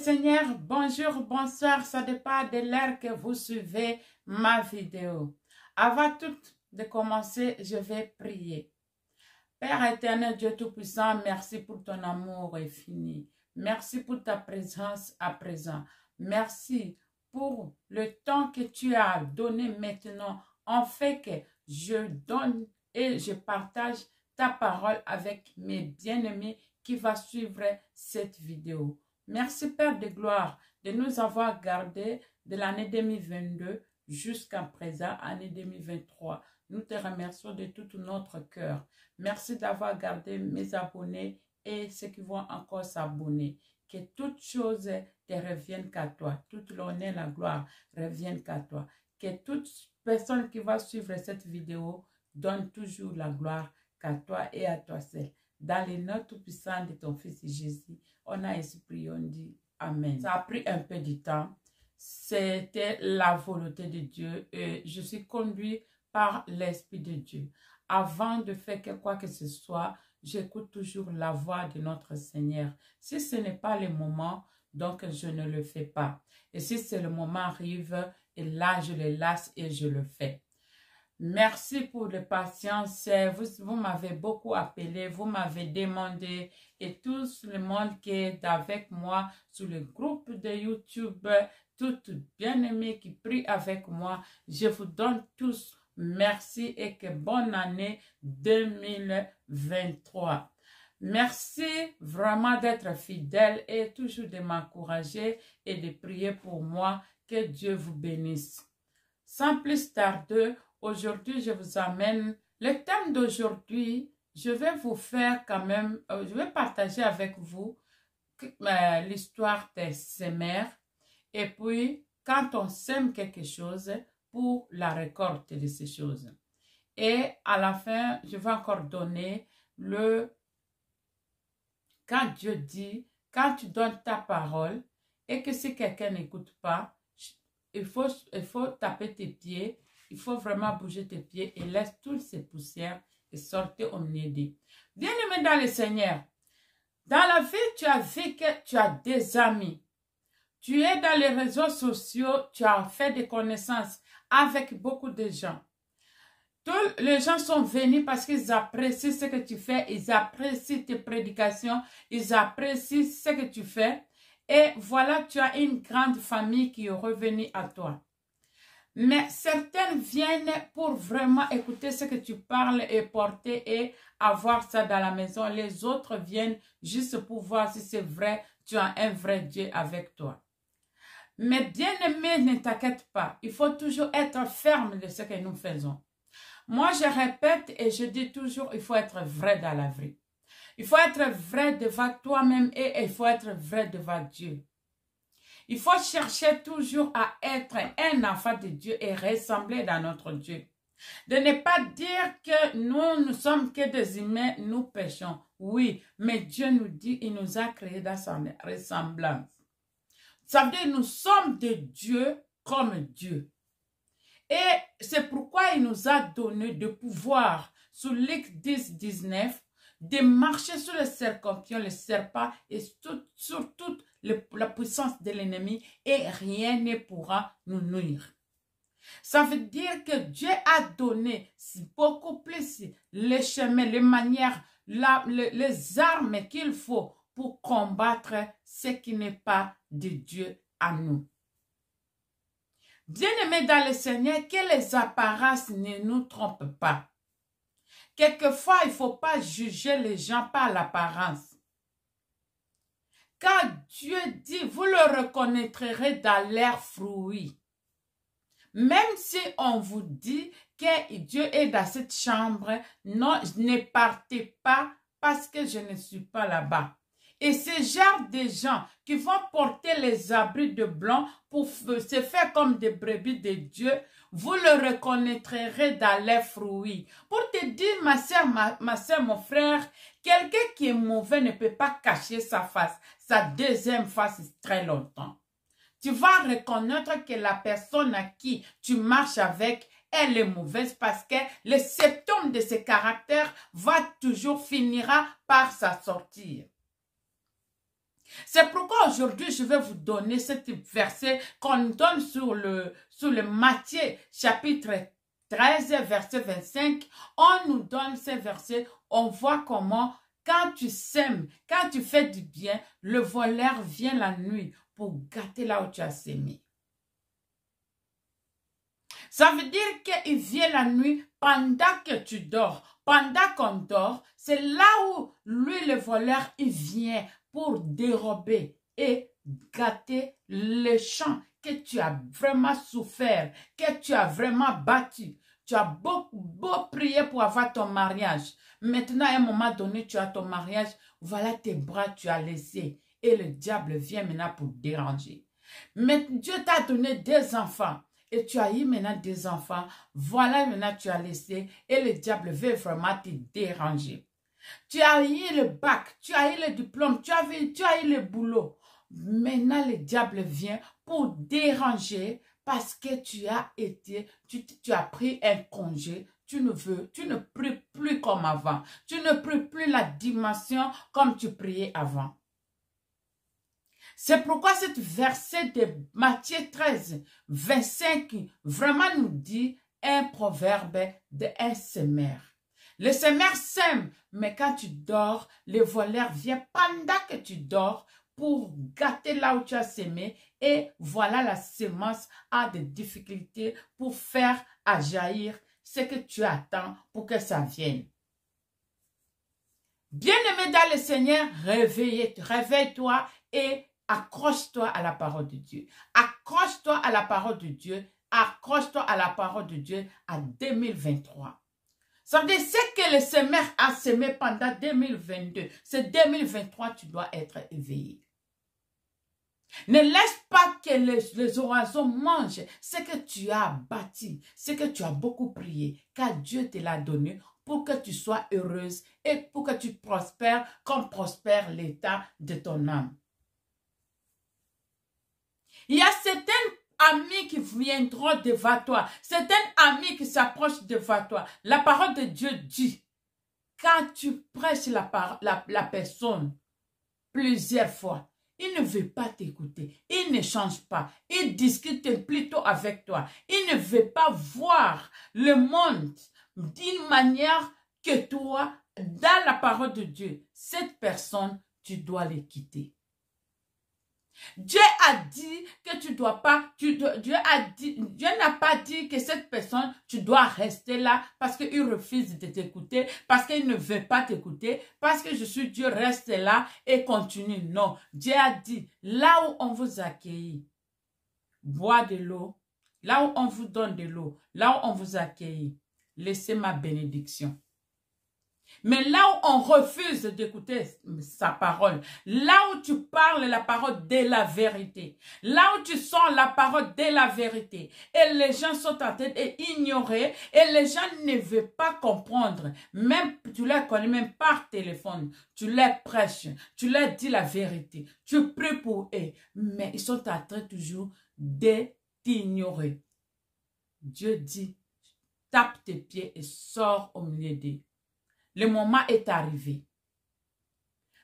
Seigneur, bonjour, bonsoir, ça dépend de l'heure que vous suivez ma vidéo. Avant tout de commencer, je vais prier. Père éternel, Dieu Tout-Puissant, merci pour ton amour infini. Merci pour ta présence à présent. Merci pour le temps que tu as donné maintenant, en fait que je donne et je partage ta parole avec mes bien-aimés qui vont suivre cette vidéo. Merci Père de gloire de nous avoir gardés de l'année 2022 jusqu'à présent, année 2023. Nous te remercions de tout notre cœur. Merci d'avoir gardé mes abonnés et ceux qui vont encore s'abonner. Que toutes choses te reviennent qu'à toi. Toute l'honneur et la gloire reviennent qu'à toi. Que toute personne qui va suivre cette vidéo donne toujours la gloire qu'à toi et à toi seul. Dans les noms tout-puissants de ton Fils Jésus, on a ainsi prié, on dit Amen. Ça a pris un peu de temps. C'était la volonté de Dieu et je suis conduit par l'Esprit de Dieu. Avant de faire quoi que ce soit, j'écoute toujours la voix de notre Seigneur. Si ce n'est pas le moment, donc je ne le fais pas. Et si c'est le moment arrive, et là je le laisse et je le fais. Merci pour la patience. Vous m'avez beaucoup appelé, vous m'avez demandé et tout le monde qui est avec moi sur le groupe de YouTube, tout bien-aimé qui prie avec moi, je vous donne tous merci et que bonne année 2023. Merci vraiment d'être fidèle et toujours de m'encourager et de prier pour moi. Que Dieu vous bénisse. Sans plus tarder, aujourd'hui, je vous amène le thème d'aujourd'hui. Je vais vous faire quand même, je vais partager avec vous l'histoire des semeurs. Et puis, quand on sème quelque chose, pour la récolte de ces choses. Et à la fin, je vais encore donner quand Dieu dit, quand tu donnes ta parole, et que si quelqu'un n'écoute pas, il faut taper tes pieds, il faut vraiment bouger tes pieds et laisse toutes ces poussières et sortir au milieu d'eux. Bien-aimé dans le Seigneur, dans la vie, tu as vu que tu as des amis. Tu es dans les réseaux sociaux, tu as fait des connaissances avec beaucoup de gens. Tous les gens sont venus parce qu'ils apprécient ce que tu fais, ils apprécient tes prédications, ils apprécient ce que tu fais. Et voilà, tu as une grande famille qui est revenue à toi. Mais certaines viennent pour vraiment écouter ce que tu parles et porter et avoir ça dans la maison. Les autres viennent juste pour voir si c'est vrai, tu as un vrai Dieu avec toi. Mais bien-aimé, ne t'inquiète pas. Il faut toujours être ferme de ce que nous faisons. Moi, je répète et je dis toujours, il faut être vrai dans la vie. Il faut être vrai devant toi-même et il faut être vrai devant Dieu. Il faut chercher toujours à être un enfant de Dieu et ressembler dans notre Dieu. De ne pas dire que nous ne sommes que des humains, nous péchons. Oui, mais Dieu nous dit, il nous a créés dans sa ressemblance. Ça veut dire nous sommes de Dieu comme Dieu. Et c'est pourquoi il nous a donné de pouvoir, sur Luc 10, 19, de marcher sur le scorpion, le serpent et sur toute la puissance de l'ennemi et rien ne pourra nous nuire. Ça veut dire que Dieu a donné beaucoup plus les chemins, les manières, les armes qu'il faut pour combattre ce qui n'est pas de Dieu à nous. Bien-aimés dans le Seigneur, que les apparences ne nous trompent pas. Quelquefois, il ne faut pas juger les gens par l'apparence. Quand Dieu dit, vous le reconnaîtrez dans leurs fruits. Même si on vous dit que Dieu est dans cette chambre, non, ne partez pas parce que je ne suis pas là-bas. Et ce genre de gens qui vont porter les habits de blanc pour se faire comme des brebis de Dieu, vous le reconnaîtrez dans les fruits. Pour te dire, ma soeur, mon frère, quelqu'un qui est mauvais ne peut pas cacher sa face, sa deuxième face très longtemps. Tu vas reconnaître que la personne à qui tu marches avec, elle est mauvaise parce que le symptôme de ce caractère va toujours finira par s'en sortir. C'est pourquoi aujourd'hui, je vais vous donner cet verset qu'on donne sur le Matthieu, chapitre 13, verset 25. On nous donne ces versets, on voit comment, quand tu sèmes, quand tu fais du bien, le voleur vient la nuit pour gâter là où tu as sémé. Ça veut dire qu'il vient la nuit pendant que tu dors. Pendant qu'on dort, c'est là où lui, le voleur, il vient pour dérober et gâter les champs que tu as vraiment souffert, que tu as vraiment battu. Tu as beau prier pour avoir ton mariage. Maintenant, à un moment donné, tu as ton mariage. Voilà tes bras, tu as laissé. Et le diable vient maintenant pour déranger. Mais Dieu t'a donné des enfants. Et tu as eu maintenant des enfants. Voilà maintenant tu as laissé. Et le diable veut vraiment te déranger. Tu as eu le bac, tu as eu le diplôme, tu as eu le boulot. Maintenant, le diable vient pour déranger parce que tu as pris un congé. Tu ne pries plus comme avant. Tu ne pries plus la dimension comme tu priais avant. C'est pourquoi ce verset de Matthieu 13, 25, vraiment nous dit un proverbe d'un semeur. Le semeur sème, mais quand tu dors, le voleur vient pendant que tu dors pour gâter là où tu as sémé. Et voilà, la semence a des difficultés pour faire jaillir ce que tu attends pour que ça vienne. Bien-aimé dans le Seigneur, réveille-toi et accroche-toi à la parole de Dieu. Accroche-toi à la parole de Dieu. Accroche-toi à la parole de Dieu à 2023. Ça veut dire ce que le semeur a semé pendant 2022. C'est 2023, tu dois être éveillé. Ne laisse pas que les oiseaux mangent ce que tu as bâti, ce que tu as beaucoup prié, car Dieu te l'a donné pour que tu sois heureuse et pour que tu prospères comme prospère l'état de ton âme. Il y a certains amis qui viendront devant toi, certains amis qui s'approchent devant toi. La parole de Dieu dit, quand tu prêches la personne plusieurs fois, il ne veut pas t'écouter, il ne change pas, il discute plutôt avec toi. Il ne veut pas voir le monde d'une manière que toi, dans la parole de Dieu, cette personne, tu dois les quitter. Dieu a dit que tu dois pas, Dieu n'a pas dit que cette personne, tu dois rester là parce qu'il refuse de t'écouter, parce qu'il ne veut pas t'écouter, parce que je suis Dieu, reste là et continue. Non, Dieu a dit, là où on vous accueille, bois de l'eau, là où on vous donne de l'eau, là où on vous accueille, laissez ma bénédiction. Mais là où on refuse d'écouter sa parole, là où tu parles la parole de la vérité, là où tu sens la parole de la vérité, et les gens sont en train d'ignorer, et les gens ne veulent pas comprendre, même tu les connais même par téléphone, tu les prêches, tu leur dis la vérité, tu pries pour eux, mais ils sont en train toujours de t'ignorer. Dieu dit, tape tes pieds et sors au milieu d'eux. Le moment est arrivé.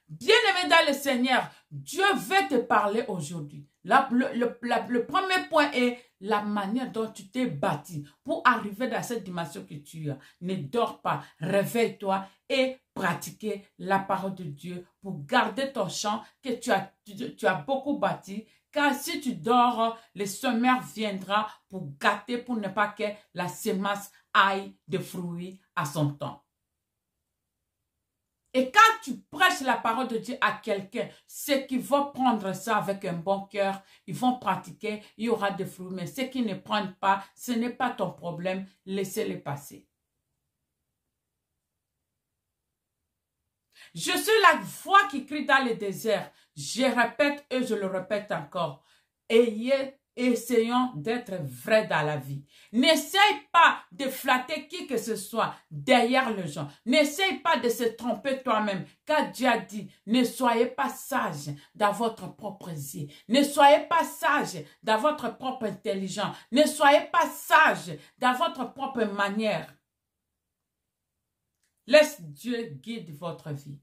Bien-aimé dans le Seigneur, Dieu veut te parler aujourd'hui. Le premier point est la manière dont tu t'es bâti pour arriver dans cette dimension que tu as. Ne dors pas, réveille-toi et pratiquer la parole de Dieu pour garder ton champ que tu as beaucoup bâti. Car si tu dors, le semeur viendra pour gâter, pour ne pas que la semence aille de fruits à son temps. Et quand tu prêches la parole de Dieu à quelqu'un, ceux qui vont prendre ça avec un bon cœur, ils vont pratiquer, il y aura des fruits. Mais ceux qui ne prennent pas, ce n'est pas ton problème, laissez-les passer. Je suis la voix qui crie dans le désert. Je répète et je le répète encore. Essayons d'être vrais dans la vie. N'essaye pas de flatter qui que ce soit derrière les gens. N'essaye pas de se tromper toi-même. Car Dieu a dit, ne soyez pas sages dans votre propre yeux. Ne soyez pas sages dans votre propre intelligence. Ne soyez pas sages dans votre propre manière. Laisse Dieu guider votre vie.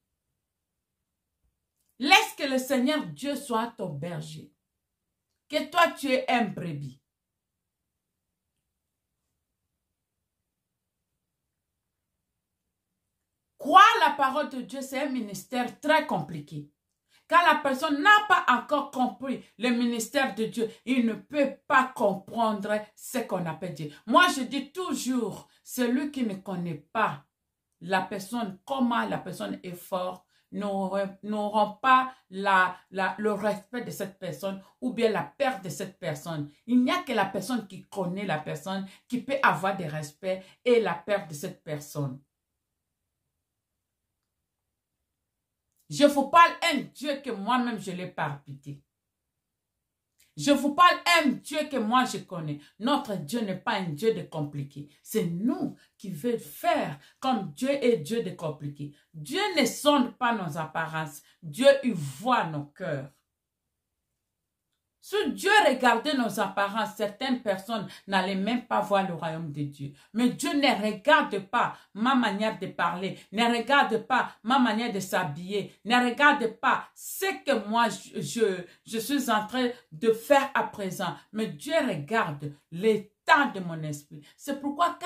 Laisse que le Seigneur Dieu soit ton berger. Que toi, tu es un brebis. Croire la parole de Dieu, c'est un ministère très compliqué. Quand la personne n'a pas encore compris le ministère de Dieu, il ne peut pas comprendre ce qu'on appelle Dieu. Moi, je dis toujours, celui qui ne connaît pas la personne, comment la personne est forte, n'auront pas le respect de cette personne ou bien la perte de cette personne. Il n'y a que la personne qui connaît la personne qui peut avoir des respects et la perte de cette personne. Je vous parle un Dieu que moi-même je l'ai palpité. Je vous parle un Dieu que moi je connais. Notre Dieu n'est pas un Dieu de compliqué. C'est nous qui veut faire comme Dieu est Dieu de compliqué. Dieu ne sonde pas nos apparences. Dieu il voit nos cœurs. Si Dieu regardait nos apparences, certaines personnes n'allaient même pas voir le royaume de Dieu. Mais Dieu ne regarde pas ma manière de parler, ne regarde pas ma manière de s'habiller, ne regarde pas ce que moi je suis en train de faire à présent. Mais Dieu regarde l'état de mon esprit. C'est pourquoi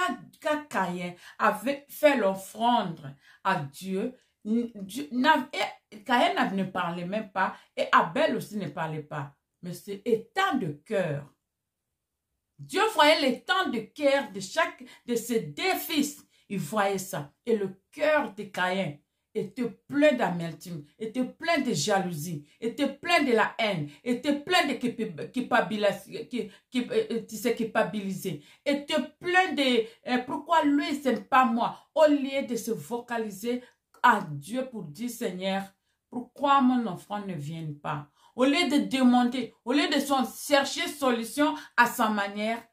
quand Caïn avait fait l'offrande à Dieu, Caïn ne parlait même pas et Abel aussi ne parlait pas. Mais c'est état de cœur. Dieu voyait l'état de cœur de chaque de ses deux fils. Il voyait ça. Et le cœur de Caïn était plein d'amertume, était plein de jalousie, était plein de la haine, était plein de culpabiliser, était plein de pourquoi lui, ce n'est pas moi. Au lieu de se vocaliser à Dieu pour dire Seigneur, pourquoi mon enfant ne vient pas? Au lieu de demander, au lieu de chercher solution à sa manière,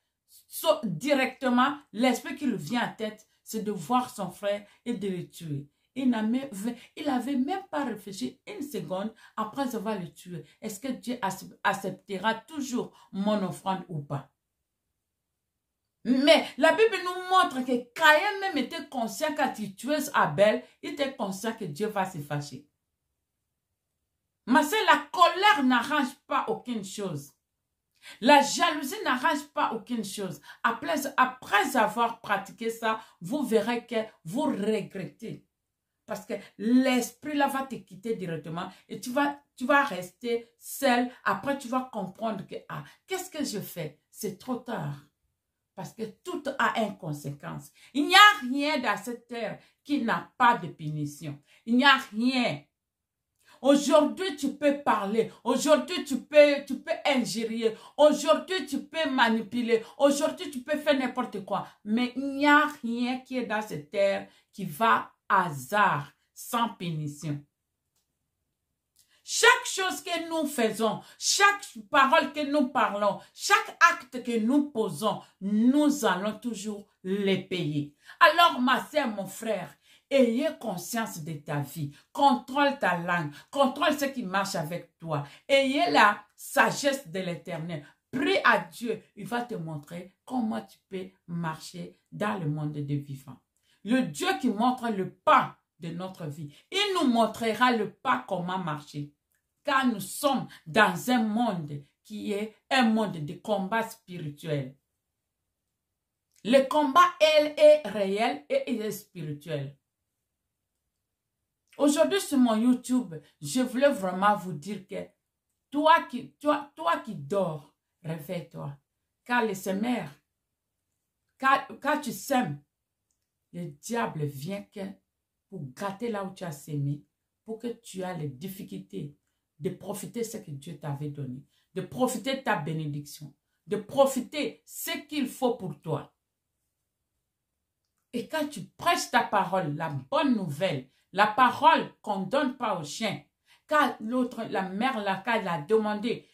directement, l'esprit qui lui vient à tête, c'est de voir son frère et de le tuer. Il n'avait même pas réfléchi une seconde après avoir le tué. Est-ce que Dieu acceptera toujours mon offrande ou pas? Mais la Bible nous montre que Caïn même était conscient quand il tuait Abel, il était conscient que Dieu va se fâcher. Mais la colère n'arrange pas aucune chose. La jalousie n'arrange pas aucune chose. Après avoir pratiqué ça, vous verrez que vous regrettez. Parce que l'esprit là va te quitter directement et tu vas rester seul. Après, tu vas comprendre que, qu'est-ce que je fais? C'est trop tard. Parce que tout a une conséquence. Il n'y a rien dans cette terre qui n'a pas de punition. Il n'y a rien. Aujourd'hui, tu peux parler. Aujourd'hui, tu peux ingérer. Aujourd'hui, tu peux manipuler. Aujourd'hui, tu peux faire n'importe quoi. Mais il n'y a rien qui est dans cette terre qui va hasard, sans punition. Chaque chose que nous faisons, chaque parole que nous parlons, chaque acte que nous posons, nous allons toujours les payer. Alors, ma sœur, mon frère, ayez conscience de ta vie. Contrôle ta langue. Contrôle ce qui marche avec toi. Ayez la sagesse de l'Éternel. Prie à Dieu. Il va te montrer comment tu peux marcher dans le monde des vivants. Le Dieu qui montre le pas de notre vie. Il nous montrera le pas comment marcher. Car nous sommes dans un monde qui est un monde de combat spirituel. Le combat, elle, est réel et il est spirituel. Aujourd'hui, sur mon YouTube, je voulais vraiment vous dire que toi qui dors, réveille-toi. Car le semeur, quand tu sèmes, le diable vient pour gâter là où tu as sémé, pour que tu aies les difficultés de profiter de ce que Dieu t'avait donné, de profiter de ta bénédiction, de profiter de ce qu'il faut pour toi. Et quand tu prêches ta parole, la bonne nouvelle, la parole qu'on ne donne pas aux chiens, quand la mère elle a demandé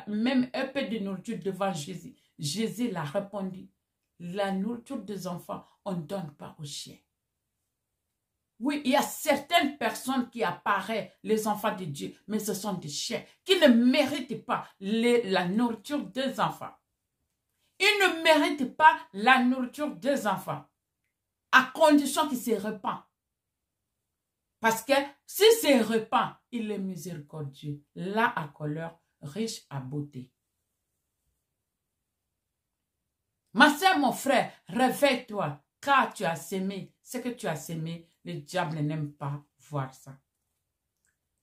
même un peu de nourriture devant Jésus, Jésus l'a répondu, la nourriture des enfants, on ne donne pas aux chiens. Oui, il y a certaines personnes qui apparaissent, les enfants de Dieu, mais ce sont des chiens qui ne méritent pas la nourriture des enfants. Ils ne méritent pas la nourriture des enfants, à condition qu'ils se répandent. Parce que si se repent, il est miséricordieux, là à couleur, riche à beauté. Ma soeur, mon frère, réveille-toi, car tu as sémé ce que tu as sémé. Le diable n'aime pas voir ça.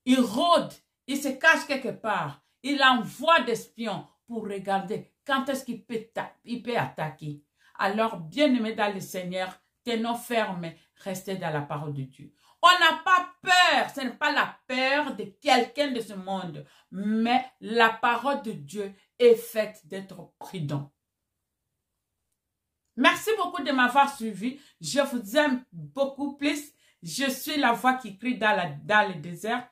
Il rôde, il se cache quelque part. Il envoie des espions pour regarder quand est-ce qu'il peut attaquer. Alors, bien-aimés dans le Seigneur, tenons ferme, restez dans la parole de Dieu. On n'a pas peur, ce n'est pas la peur de quelqu'un de ce monde, mais la parole de Dieu est faite d'être prudent. Merci beaucoup de m'avoir suivi. Je vous aime beaucoup plus. Je suis la voix qui crie dans le désert.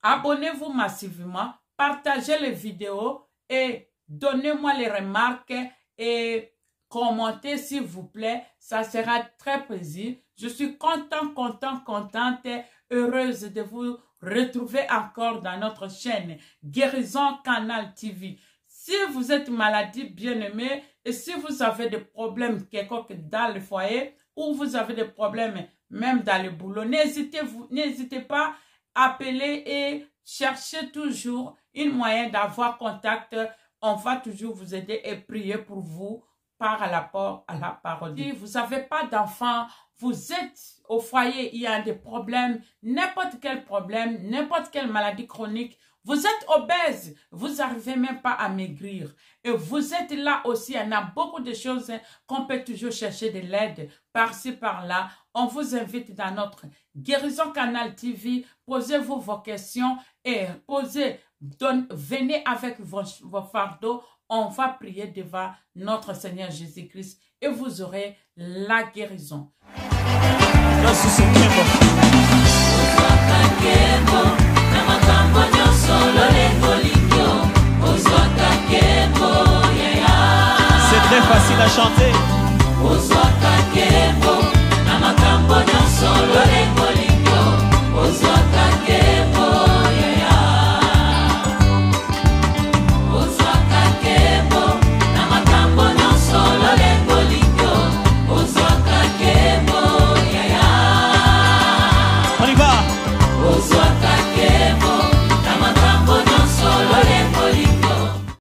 Abonnez-vous massivement, partagez les vidéos et donnez-moi les remarques et commentez s'il vous plaît. Ça sera très plaisir. Je suis contente et heureuse de vous retrouver encore dans notre chaîne Guérison Canal TV. Si vous êtes malade, bien-aimé, et si vous avez des problèmes quelconques dans le foyer ou vous avez des problèmes même dans le boulot, n'hésitez pas à appeler et cherchez toujours un moyen d'avoir contact. On va toujours vous aider et prier pour vous par rapport à la parole. Si vous n'avez pas d'enfants, vous êtes au foyer, il y a des problèmes, n'importe quel problème, n'importe quelle maladie chronique, vous êtes obèse, vous n'arrivez même pas à maigrir. Et vous êtes là aussi, il y en a beaucoup de choses qu'on peut toujours chercher de l'aide par-ci, par-là. On vous invite dans notre Guérison Canal TV. Posez-vous vos questions et venez avec vos fardeaux. On va prier devant notre Seigneur Jésus-Christ et vous aurez la guérison. C'est très facile à chanter.